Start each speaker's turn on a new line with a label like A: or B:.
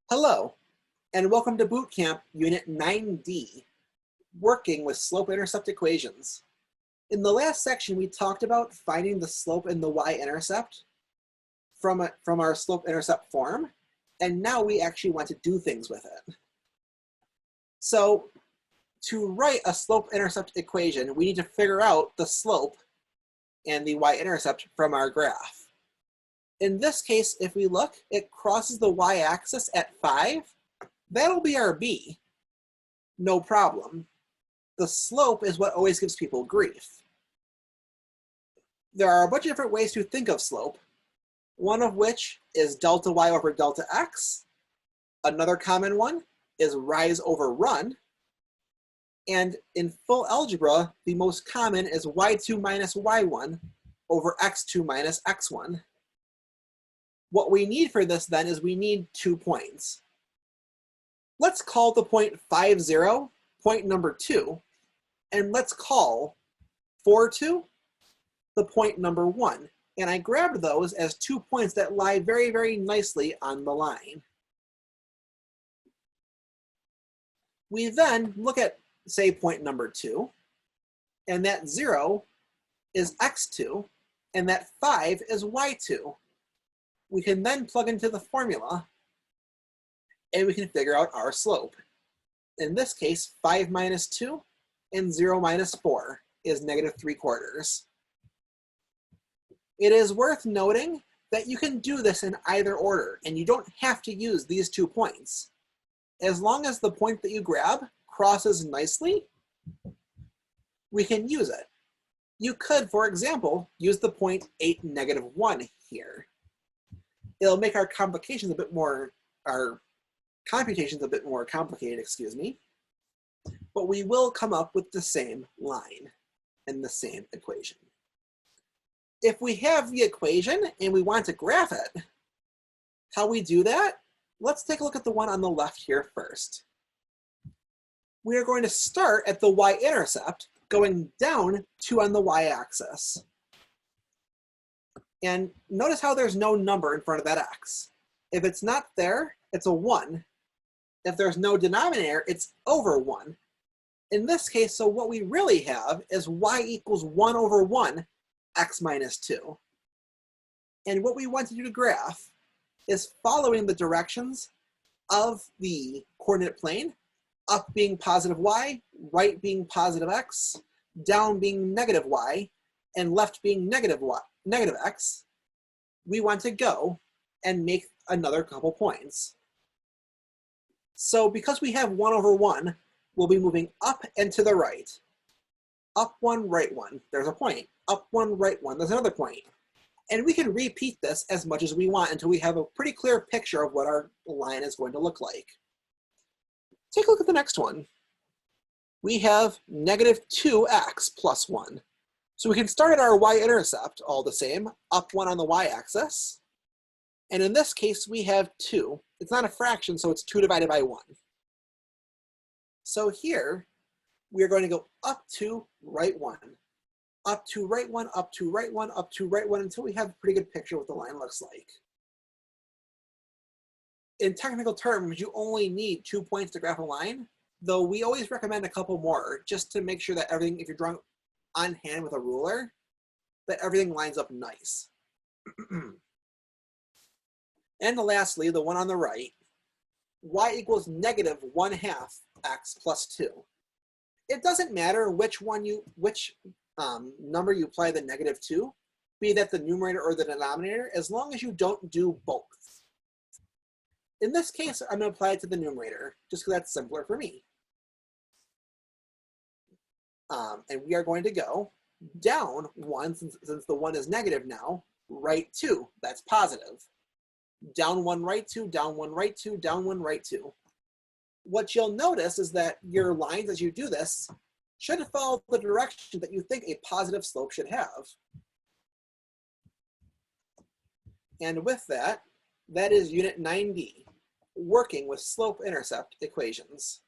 A: Hello, and welcome to Boot Camp Unit 9D, working with slope-intercept equations. In the last section, we talked about finding the slope in the y-intercept from our slope-intercept form, and now we actually want to do things with it. So to write a slope-intercept equation, we need to figure out the slope and the y-intercept from our graph. In this case, if we look, it crosses the y-axis at 5. That'll be our b. No problem. The slope is what always gives people grief. There are a bunch of different ways to think of slope, one of which is delta y over delta x. Another common one is rise over run. And in full algebra, the most common is y2 minus y1 over x2 minus x1. What we need for this then is we need 2 points. Let's call the point 5, 0, point number 2, and let's call 4, 2, the point number 1. And I grabbed those as 2 points that lie very, very nicely on the line. We then look at, say, point number 2, and that 0 is x2, and that 5 is y2. We can then plug into the formula, and we can figure out our slope. In this case, 5 minus 2 and 0 minus 4 is -3/4. It is worth noting that you can do this in either order, and you don't have to use these 2 points. As long as the point that you grab crosses nicely, we can use it. You could, for example, use the point 8, -1 here. It'll make our computations a bit more complicated, excuse me, but we will come up with the same line and the same equation. If we have the equation and we want to graph it, how we do that, let's take a look at the one on the left here first. We are going to start at the y-intercept, going down 2 on the y-axis. And notice how there's no number in front of that x. If it's not there, it's a 1. If there's no denominator, it's over 1. In this case, so what we really have is y equals 1 over 1, x minus 2. And what we want to do to graph is following the directions of the coordinate plane, up being positive y, right being positive x, down being negative y, and left being negative x. We want to go and make another couple points. So because we have 1 over 1, we'll be moving up and to the right. Up 1, right 1, there's a point. Up 1, right 1, there's another point. And we can repeat this as much as we want until we have a pretty clear picture of what our line is going to look like. Take a look at the next one. We have -2x plus 1. So we can start at our y-intercept all the same, up 1 on the y-axis. And in this case, we have 2. It's not a fraction, so it's 2 divided by 1. So here, we are going to go up to right 1, up to right 1, up to right 1, up to right 1, until we have a pretty good picture of what the line looks like. In technical terms, you only need 2 points to graph a line, though we always recommend a couple more, just to make sure that everything, if you're drawing on hand with a ruler, that everything lines up nice. And lastly, the one on the right, y equals -1/2 x plus 2. It doesn't matter which number you apply the negative to, be that the numerator or the denominator, as long as you don't do both. In this case, I'm going to apply it to the numerator, just because that's simpler for me. And we are going to go down 1, since the 1 is negative now, right 2, that's positive. Down 1, right 2, down 1, right 2, down 1, right 2. What you'll notice is that your lines as you do this should follow the direction that you think a positive slope should have. And with that, that is Unit 9D, working with slope-intercept equations.